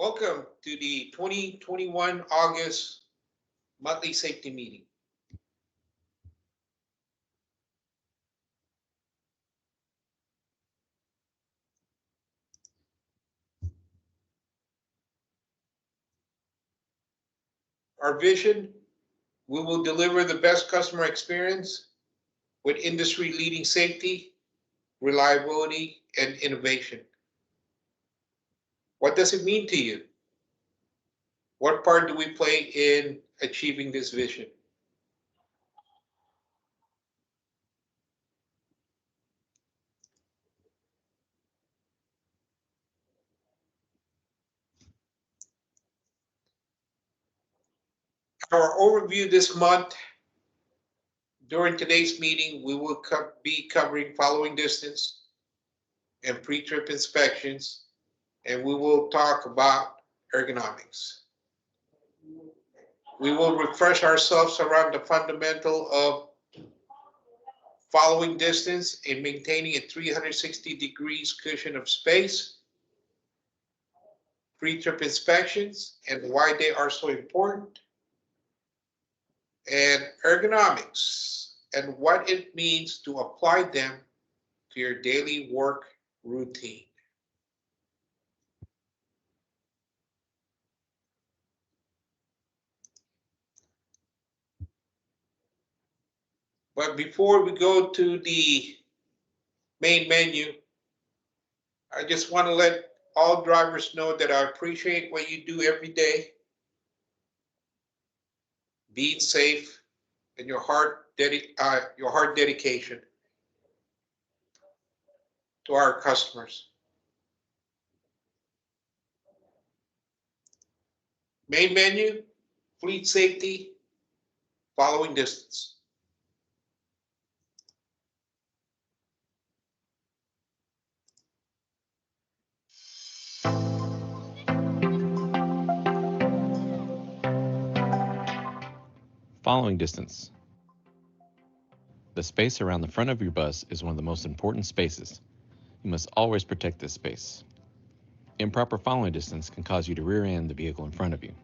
Welcome to the 2021 August monthly safety meeting. Our vision, we will deliver the best customer experience with industry-leading safety, reliability, and innovation. What does it mean to you? What part do we play in achieving this vision? Our overview this month, during today's meeting, we will be covering following distance and pre-trip inspections, and we will talk about ergonomics. We will refresh ourselves around the fundamental of following distance and maintaining a 360 degrees cushion of space, pre-trip inspections and why they are so important, and ergonomics and what it means to apply them to your daily work routine. But before we go to the main menu, I just want to let all drivers know that I appreciate what you do every day, being safe, and your hard dedication to our customers. Main menu, fleet safety, following distance. Following distance. The space around the front of your bus is one of the most important spaces. You must always protect this space. Improper following distance can cause you to rear end the vehicle in front of you.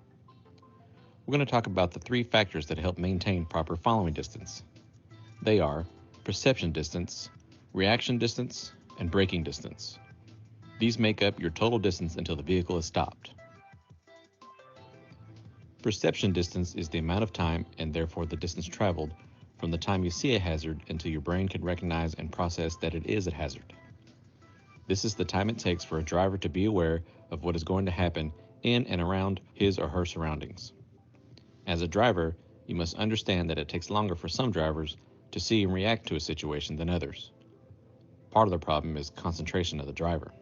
We're going to talk about the three factors that help maintain proper following distance. They are perception distance, reaction distance, and braking distance. These make up your total distance until the vehicle is stopped. Perception distance is the amount of time, and therefore the distance traveled, from the time you see a hazard until your brain can recognize and process that it is a hazard. This is the time it takes for a driver to be aware of what is going to happen in and around his or her surroundings. As a driver, you must understand that it takes longer for some drivers to see and react to a situation than others. Part of the problem is concentration of the driver.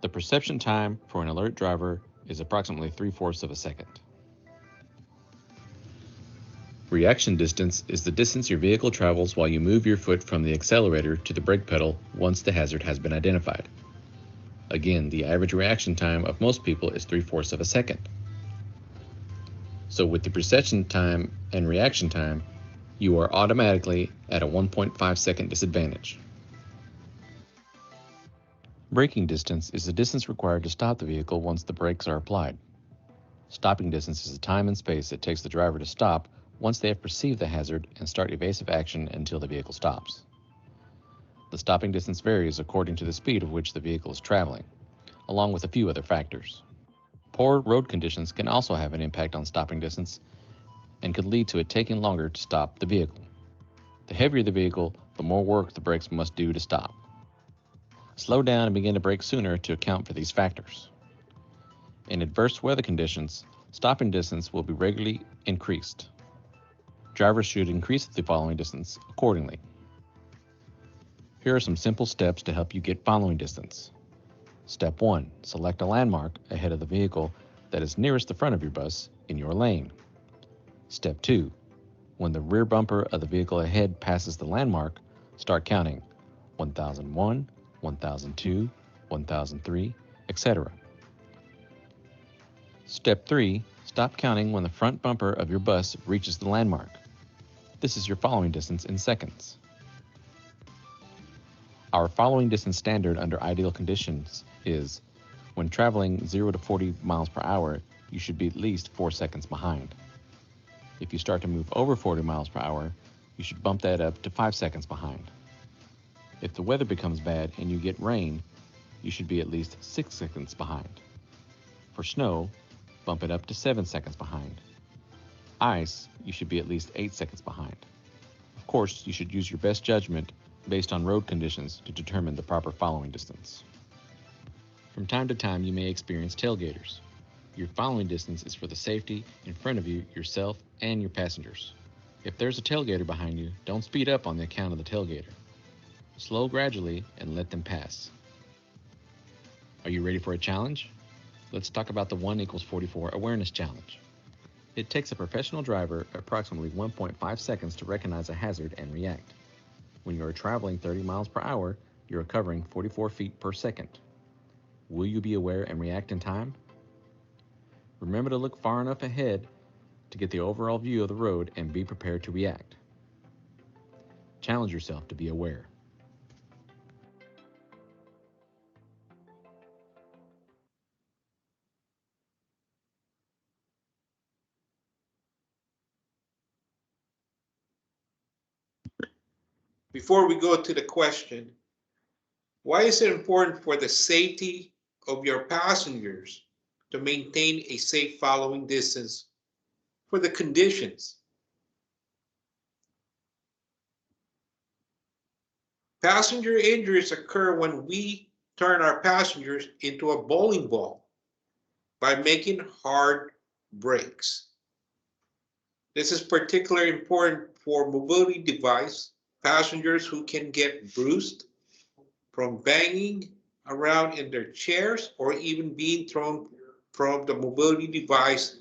The perception time for an alert driver is approximately 3/4 of a second. Reaction distance is the distance your vehicle travels while you move your foot from the accelerator to the brake pedal once the hazard has been identified. Again, the average reaction time of most people is 3/4 of a second. So with the perception time and reaction time, you are automatically at a 1.5 second disadvantage. Braking distance is the distance required to stop the vehicle once the brakes are applied. Stopping distance is the time and space it takes the driver to stop once they have perceived the hazard and start evasive action until the vehicle stops. The stopping distance varies according to the speed of which the vehicle is traveling, along with a few other factors. Poor road conditions can also have an impact on stopping distance and could lead to it taking longer to stop the vehicle. The heavier the vehicle, the more work the brakes must do to stop. Slow down and begin to brake sooner to account for these factors. In adverse weather conditions, stopping distance will be regularly increased. Drivers should increase the following distance accordingly. Here are some simple steps to help you get following distance. Step 1. Select a landmark ahead of the vehicle that is nearest the front of your bus in your lane. Step 2. When the rear bumper of the vehicle ahead passes the landmark, start counting 1001, 1002, 1003, etc. Step 3. Stop counting when the front bumper of your bus reaches the landmark. This is your following distance in seconds. Our following distance standard under ideal conditions is When traveling 0 to 40 miles per hour, you should be at least 4 seconds behind. If you start to move over 40 miles per hour, you should bump that up to 5 seconds behind. If the weather becomes bad and you get rain, you should be at least 6 seconds behind. For snow, bump it up to 7 seconds behind. Ice, you should be at least 8 seconds behind. Of course, you should use your best judgment based on road conditions to determine the proper following distance. From time to time, you may experience tailgaters. Your following distance is for the safety in front of you, yourself, and your passengers. If there's a tailgater behind you, don't speed up on the account of the tailgater. Slow gradually and let them pass. Are you ready for a challenge? Let's talk about the 1 = 44 awareness challenge. It takes a professional driver approximately 1.5 seconds to recognize a hazard and react. When you are traveling 30 miles per hour, you are covering 44 feet per second. Will you be aware and react in time? Remember to look far enough ahead to get the overall view of the road and be prepared to react. Challenge yourself to be aware. Before we go to the question, why is it important for the safety of your passengers to maintain a safe following distance for the conditions? Passenger injuries occur when we turn our passengers into a bowling ball by making hard brakes. This is particularly important for mobility device passengers who can get bruised from banging around in their chairs or even being thrown from the mobility device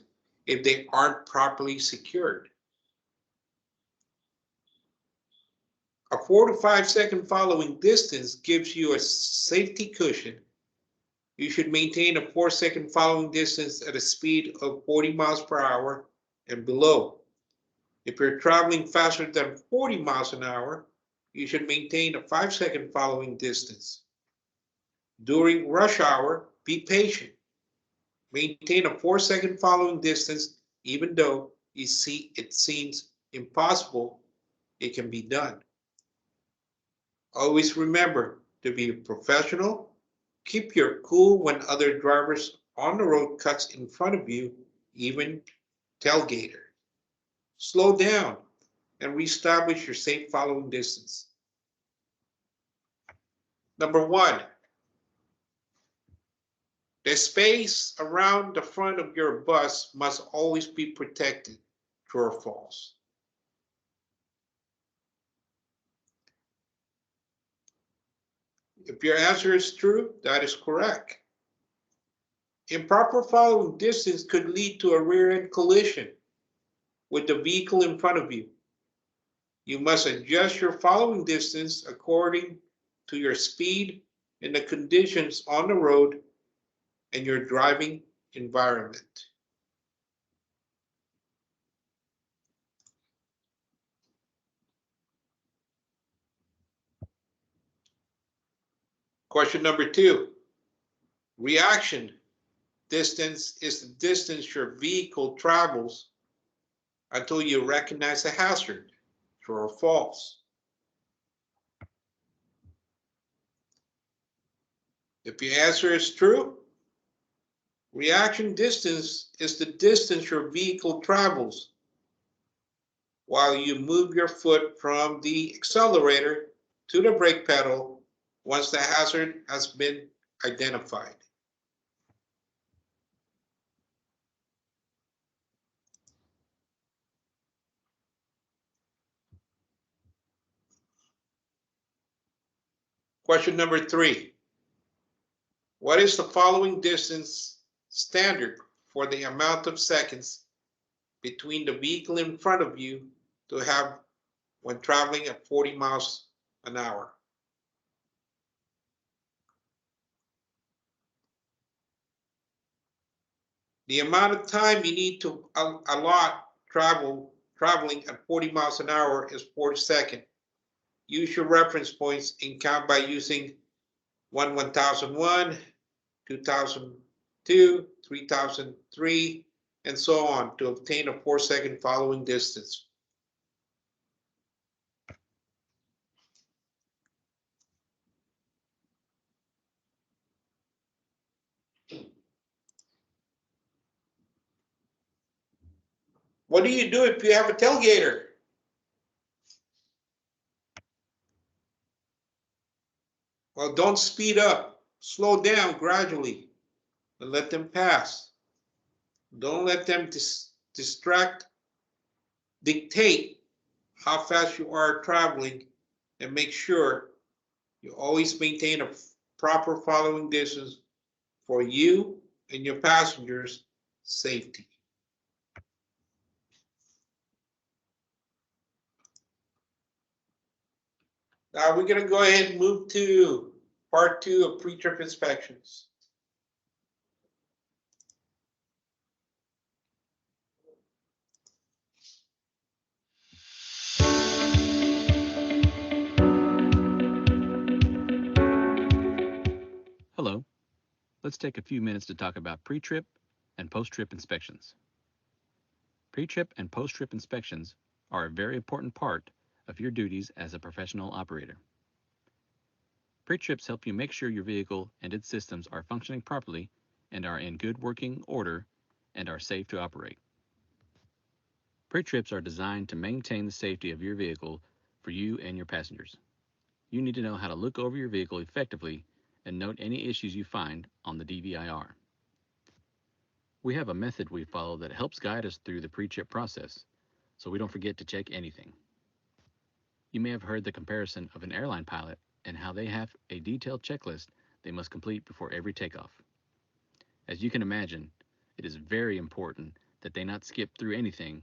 if they aren't properly secured. A 4 to 5 second following distance gives you a safety cushion. You should maintain a 4 second following distance at a speed of 40 miles per hour and below. If you're traveling faster than 40 miles an hour, you should maintain a 5 second following distance. During rush hour, be patient. Maintain a 4 second following distance, even though it seems impossible, it can be done. Always remember to be a professional. Keep your cool when other drivers on the road cuts in front of you, even tailgater. Slow down and reestablish your safe following distance. Number 1, the space around the front of your bus must always be protected. True or false? If your answer is true, that is correct. Improper following distance could lead to a rear-end collision with the vehicle in front of you. You must adjust your following distance according to your speed and the conditions on the road and your driving environment. Question number 2. Reaction distance is the distance your vehicle travels until you recognize a hazard. True or false? If your answer is true, reaction distance is the distance your vehicle travels while you move your foot from the accelerator to the brake pedal once the hazard has been identified. Question number 3. What is the following distance standard for the amount of seconds between the vehicle in front of you to have when traveling at 40 miles an hour? The amount of time you need to allot traveling at 40 miles an hour is 40 seconds. Use your reference points and count by using 1/1001, 2002, 3003, and so on to obtain a 4-second following distance. What do you do if you have a tailgater? Well, don't speed up. Slow down gradually and let them pass. Don't let them dictate how fast you are traveling, and make sure you always maintain a proper following distance for you and your passengers' safety. Now we're going to go ahead and move to part 2 of pre-trip inspections. Hello. Let's take a few minutes to talk about pre-trip and post-trip inspections. Pre-trip and post-trip inspections are a very important part of your duties as a professional operator. Pre-trips help you make sure your vehicle and its systems are functioning properly and are in good working order and are safe to operate. Pre-trips are designed to maintain the safety of your vehicle for you and your passengers. You need to know how to look over your vehicle effectively and note any issues you find on the DVIR. We have a method we follow that helps guide us through the pre-trip process, so we don't forget to check anything. You may have heard the comparison of an airline pilot and how they have a detailed checklist they must complete before every takeoff. As you can imagine, it is very important that they not skip through anything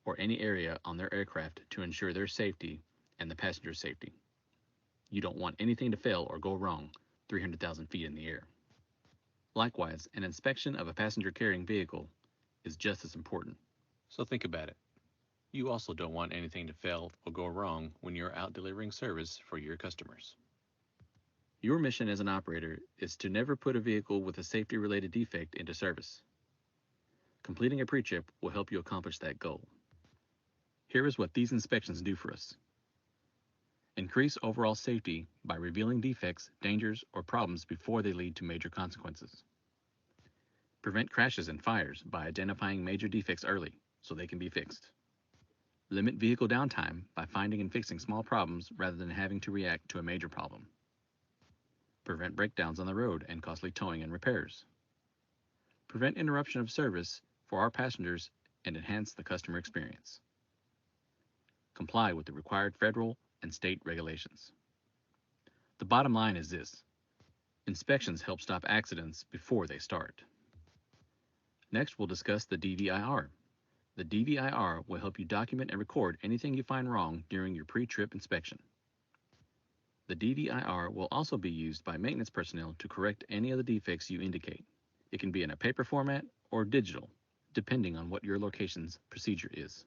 or any area on their aircraft to ensure their safety and the passenger's safety. You don't want anything to fail or go wrong 300,000 feet in the air. Likewise, an inspection of a passenger carrying vehicle is just as important. So think about it. You also don't want anything to fail or go wrong when you're out delivering service for your customers. Your mission as an operator is to never put a vehicle with a safety-related defect into service. Completing a pre-trip will help you accomplish that goal. Here is what these inspections do for us. Increase overall safety by revealing defects, dangers, or problems before they lead to major consequences. Prevent crashes and fires by identifying major defects early so they can be fixed. Limit vehicle downtime by finding and fixing small problems rather than having to react to a major problem. Prevent breakdowns on the road and costly towing and repairs. Prevent interruption of service for our passengers and enhance the customer experience. Comply with the required federal and state regulations. The bottom line is this: inspections help stop accidents before they start. Next, we'll discuss the DVIR. The DVIR will help you document and record anything you find wrong during your pre-trip inspection. The DVIR will also be used by maintenance personnel to correct any of the defects you indicate. It can be in a paper format or digital, depending on what your location's procedure is.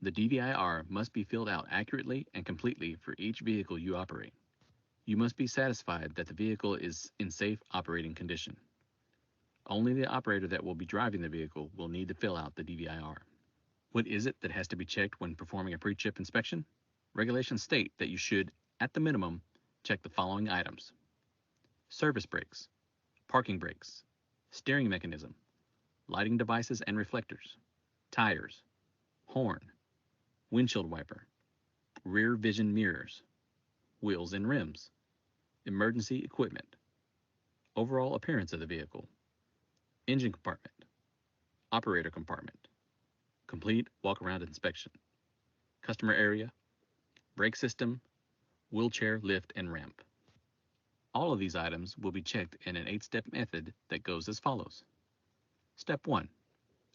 The DVIR must be filled out accurately and completely for each vehicle you operate. You must be satisfied that the vehicle is in safe operating condition. Only the operator that will be driving the vehicle will need to fill out the DVIR. What is it that has to be checked when performing a pre-trip inspection? Regulations state that you should, at the minimum, check the following items: service brakes, parking brakes, steering mechanism, lighting devices and reflectors, tires, horn, windshield wiper, rear vision mirrors, wheels and rims, emergency equipment, overall appearance of the vehicle, engine compartment, operator compartment, complete walk-around inspection, customer area, brake system, wheelchair lift and ramp. All of these items will be checked in an 8-step method that goes as follows. Step 1.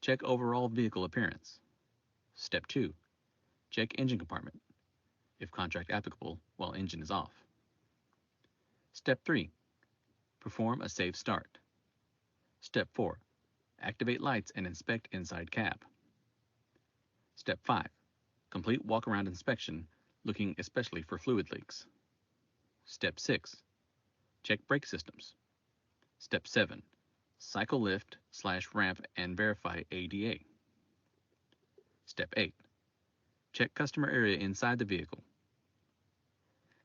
Check overall vehicle appearance. Step 2. Check engine compartment, if contract applicable, while engine is off. Step 3. Perform a safe start. Step 4. Activate lights and inspect inside cab. Step 5. Complete walk-around inspection, looking especially for fluid leaks. Step 6. Check brake systems. Step 7. Cycle lift/ramp and verify ADA. Step 8. Check customer area inside the vehicle.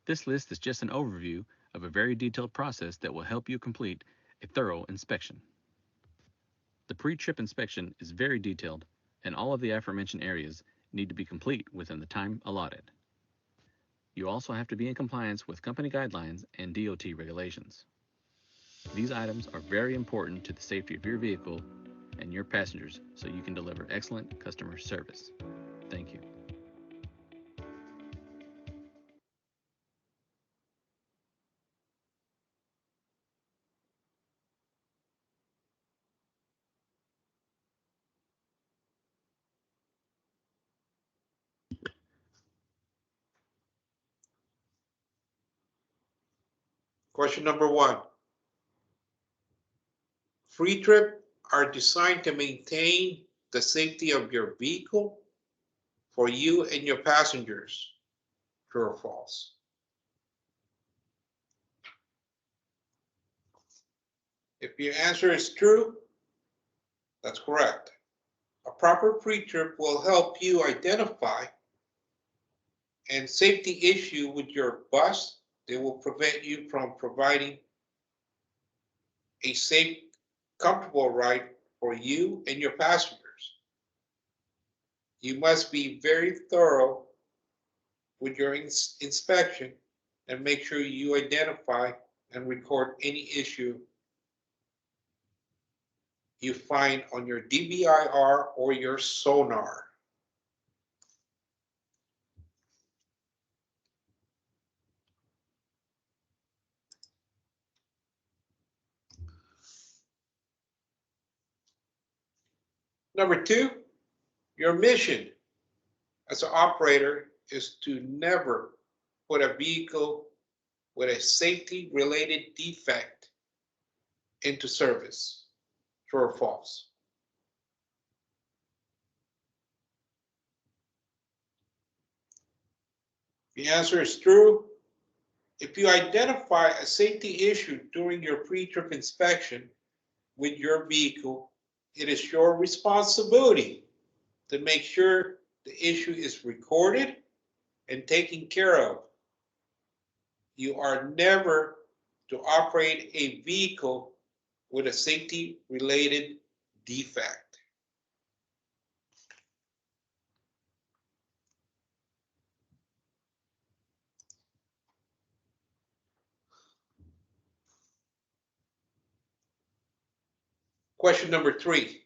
This list is just an overview of a very detailed process that will help you complete a thorough inspection. The pre-trip inspection is very detailed, and all of the aforementioned areas need to be complete within the time allotted. You also have to be in compliance with company guidelines and DOT regulations. These items are very important to the safety of your vehicle and your passengers, so you can deliver excellent customer service. Thank you. Question number 1. Pre-trip are designed to maintain the safety of your vehicle for you and your passengers. True or false? If your answer is true, that's correct. A proper pre-trip will help you identify and safety issue with your bus. They will prevent you from providing a safe, comfortable ride for you and your passengers. You must be very thorough with your inspection and make sure you identify and record any issue you find on your DVIR or your sonar. Number 2, your mission as an operator is to never put a vehicle with a safety-related defect into service. True or false? The answer is true. If you identify a safety issue during your pre-trip inspection with your vehicle, it is your responsibility to make sure the issue is recorded and taken care of. You are never to operate a vehicle with a safety-related defect. Question number 3.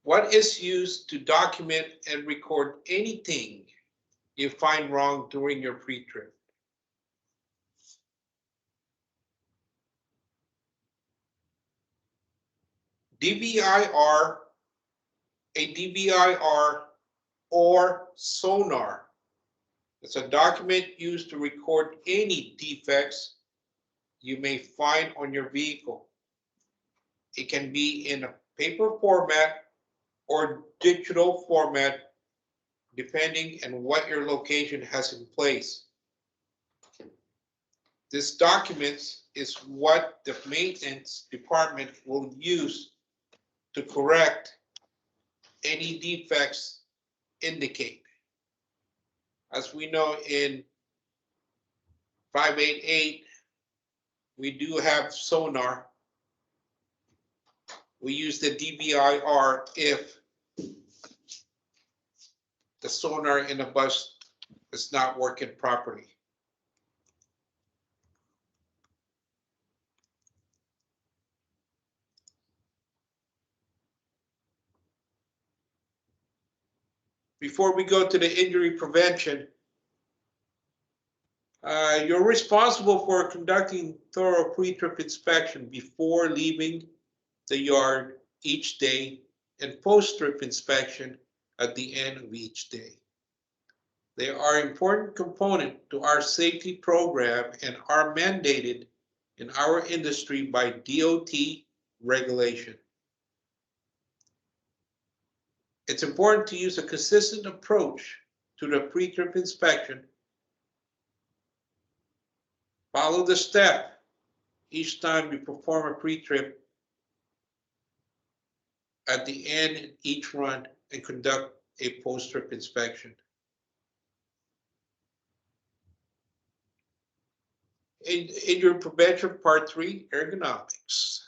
What is used to document and record anything you find wrong during your pre-trip? DVIR, a DVIR or sonar. It's a document used to record any defects you may find on your vehicle. It can be in a paper format or digital format, depending on what your location has in place. This document is what the maintenance department will use to correct any defects indicate. As we know, in 588, we do have sonar. We use the DVIR if the sonar in the bus is not working properly. Before we go to the injury prevention, you're responsible for conducting thorough pre-trip inspection before leaving the yard each day and post-trip inspection at the end of each day. They are an important component to our safety program and are mandated in our industry by DOT regulation. It's important to use a consistent approach to the pre-trip inspection. Follow the step each time you perform a pre-trip. At the end, each run, and conduct a post-trip inspection. In your prevention part 3, ergonomics.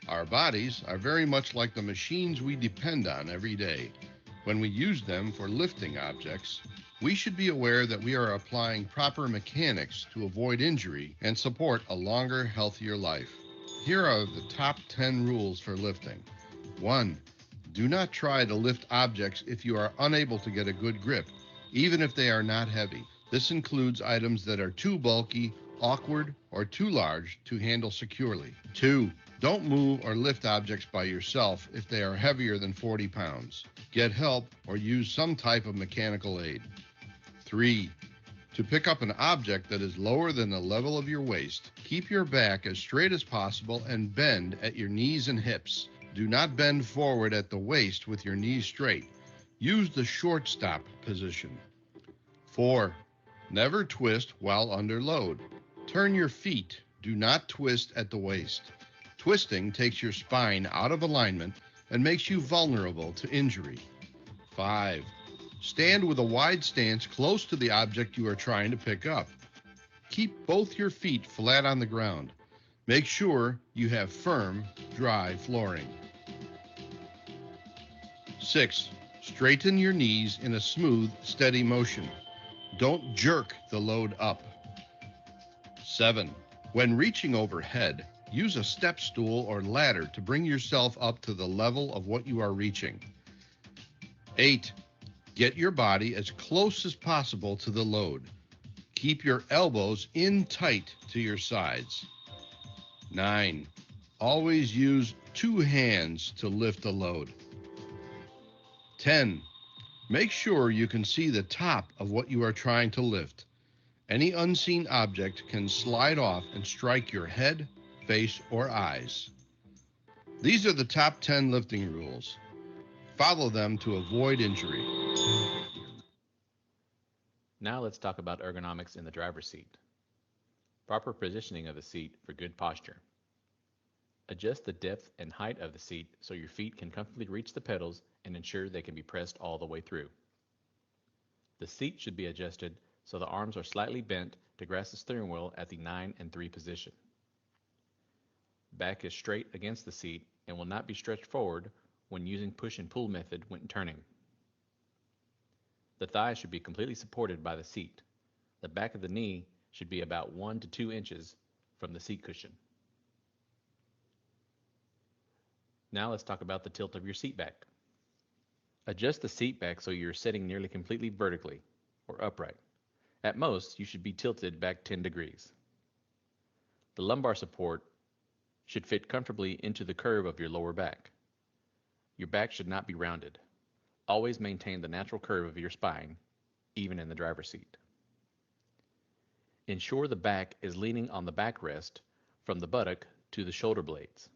Our bodies are very much like the machines we depend on every day. When we use them for lifting objects, we should be aware that we are applying proper mechanics to avoid injury and support a longer, healthier life. Here are the top 10 rules for lifting. 1. Do not try to lift objects if you are unable to get a good grip, even if they are not heavy. This includes items that are too bulky, awkward, or too large to handle securely. 2. Don't move or lift objects by yourself if they are heavier than 40 pounds. Get help or use some type of mechanical aid. 3. To pick up an object that is lower than the level of your waist, keep your back as straight as possible and bend at your knees and hips. Do not bend forward at the waist with your knees straight. Use the short stop position. 4. Never twist while under load. Turn your feet. Do not twist at the waist. Twisting takes your spine out of alignment and makes you vulnerable to injury. 5. Stand with a wide stance close to the object you are trying to pick up. Keep both your feet flat on the ground. Make sure you have firm, dry flooring. 6. Straighten your knees in a smooth, steady motion. Don't jerk the load up. 7. When reaching overhead, use a step stool or ladder to bring yourself up to the level of what you are reaching. 8. Get your body as close as possible to the load. Keep your elbows in tight to your sides. 9. Always use 2 hands to lift the load. 10. Make sure you can see the top of what you are trying to lift. Any unseen object can slide off and strike your head, face, or eyes. These are the top 10 lifting rules. Follow them to avoid injury. Now let's talk about ergonomics in the driver's seat. Proper positioning of the seat for good posture. Adjust the depth and height of the seat so your feet can comfortably reach the pedals and ensure they can be pressed all the way through. The seat should be adjusted so the arms are slightly bent to grasp the steering wheel at the 9 and 3 position. Back is straight against the seat and will not be stretched forward when using push and pull method when turning. The thighs should be completely supported by the seat. The back of the knee should be about 1 to 2 inches from the seat cushion. Now let's talk about the tilt of your seat back. Adjust the seat back so you're sitting nearly completely vertically or upright. At most, you should be tilted back 10 degrees. The lumbar support should fit comfortably into the curve of your lower back. Your back should not be rounded. Always maintain the natural curve of your spine, even in the driver's seat. Ensure the back is leaning on the backrest from the buttock to the shoulder blades.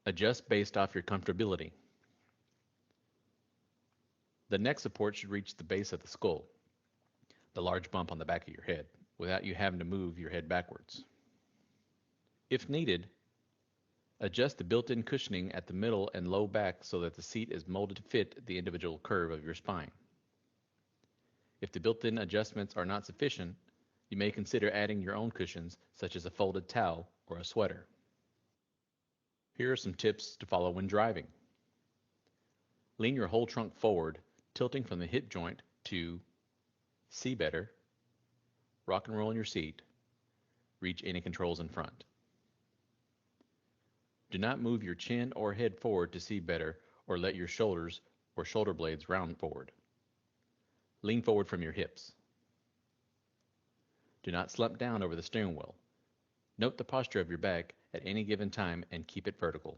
Adjust based off your comfortability. The neck support should reach the base of the skull, the large bump on the back of your head, without you having to move your head backwards. If needed, adjust the built-in cushioning at the middle and low back so that the seat is molded to fit the individual curve of your spine. If the built-in adjustments are not sufficient, you may consider adding your own cushions, such as a folded towel or a sweater. Here are some tips to follow when driving. Lean your whole trunk forward, tilting from the hip joint to see better, rock and roll in your seat, reach any controls in front. Do not move your chin or head forward to see better or let your shoulders or shoulder blades round forward. Lean forward from your hips. Do not slump down over the steering wheel. Note the posture of your back at any given time and keep it vertical.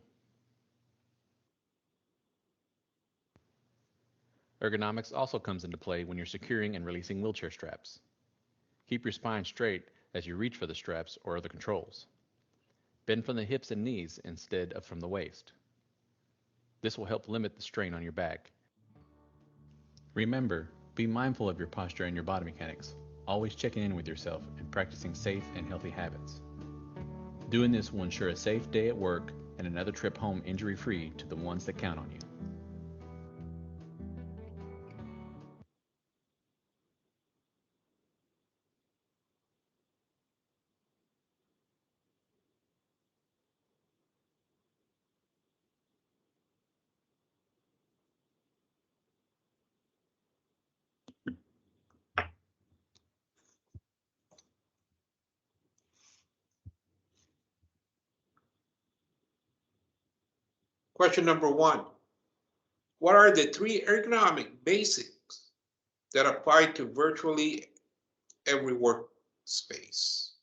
Ergonomics also comes into play when you're securing and releasing wheelchair straps. Keep your spine straight as you reach for the straps or other controls. Bend from the hips and knees instead of from the waist. This will help limit the strain on your back. Remember, be mindful of your posture and your body mechanics, always checking in with yourself and practicing safe and healthy habits. Doing this will ensure a safe day at work and another trip home injury-free to the ones that count on you. Question number 1. What are the 3 ergonomic basics that apply to virtually every workspace?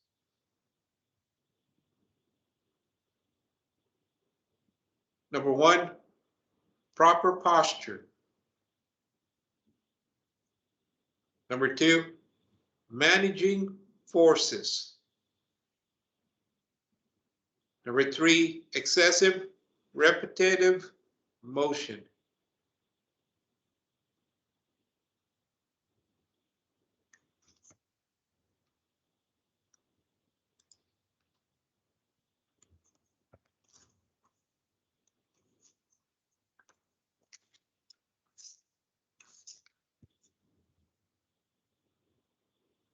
Number 1, proper posture. Number 2, managing forces. Number 3, excessive repetitive motion.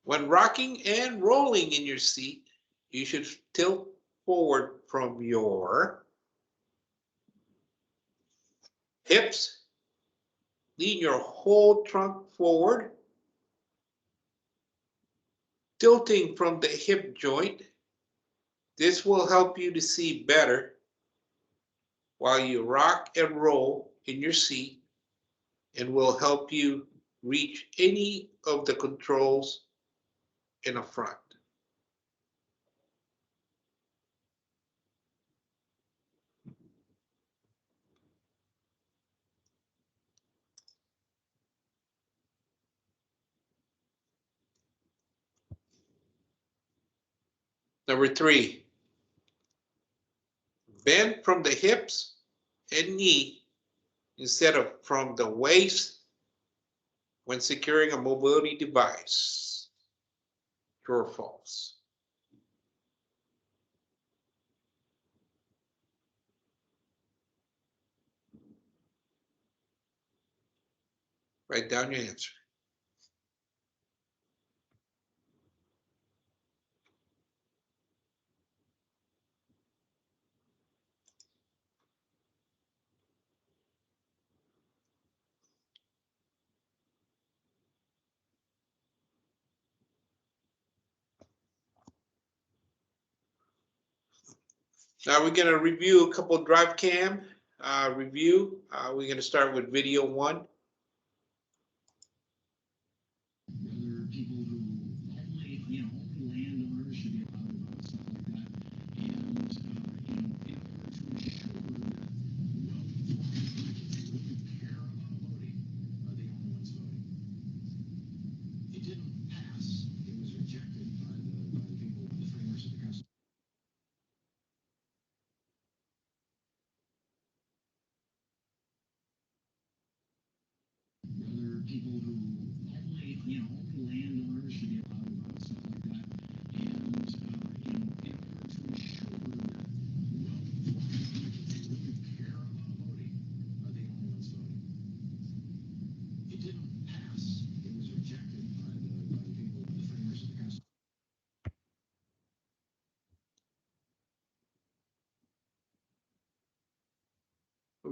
When rocking and rolling in your seat, you should tilt forward from your hips, lean your whole trunk forward, tilting from the hip joint. This will help you to see better while you rock and roll in your seat and will help you reach any of the controls in the front. Number 3, bend from the hips and knee instead of from the waist when securing a mobility device. True or false? Write down your answer. Now we're going to review a couple of drive cam review. We're going to start with video 1.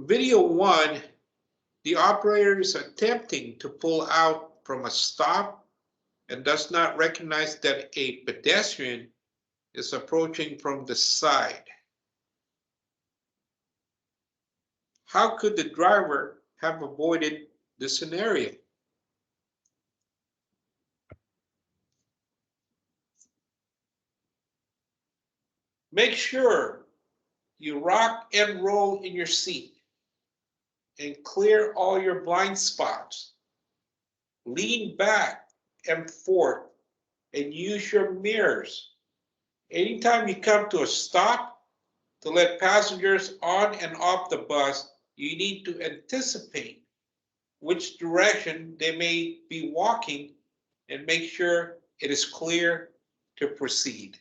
Video 1, the operator is attempting to pull out from a stop and does not recognize that a pedestrian is approaching from the side. How could the driver have avoided the scenario? Make sure you rock and roll in your seat. and clear all your blind spots. Lean back and forth and use your mirrors. Anytime you come to a stop to let passengers on and off the bus, you need to anticipate which direction they may be walking and make sure it is clear to proceed.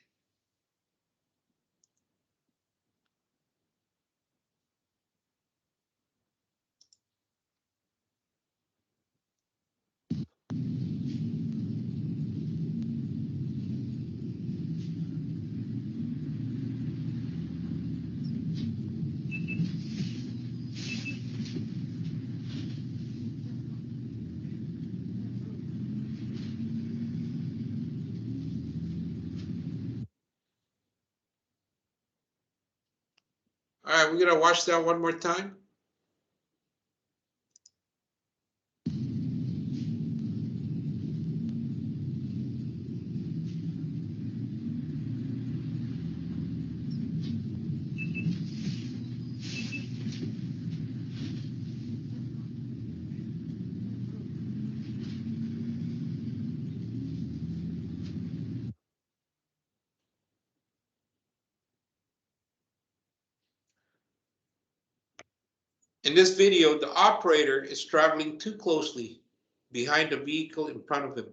All right, we're gonna watch that one more time. In this video, the operator is traveling too closely behind the vehicle in front of him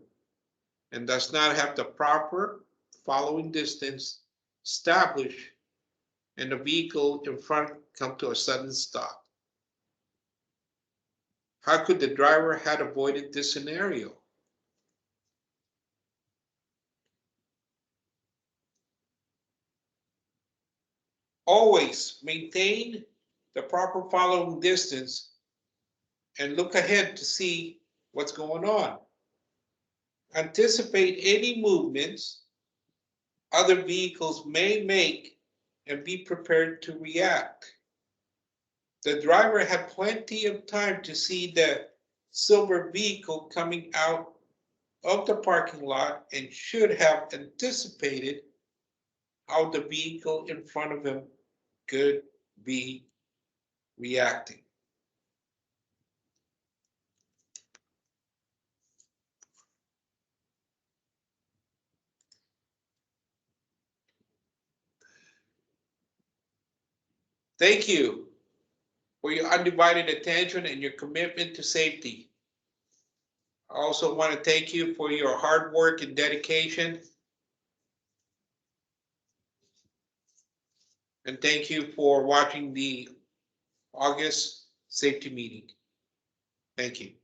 and does not have the proper following distance established, and the vehicle in front come to a sudden stop. How could the driver have avoided this scenario? Always maintain the proper following distance and look ahead to see what's going on. Anticipate any movements other vehicles may make and be prepared to react. The driver had plenty of time to see the silver vehicle coming out of the parking lot and should have anticipated how the vehicle in front of him could be reacting. Thank you for your undivided attention and your commitment to safety. I also want to thank you for your hard work and dedication. And thank you for watching the August safety meeting. Thank you.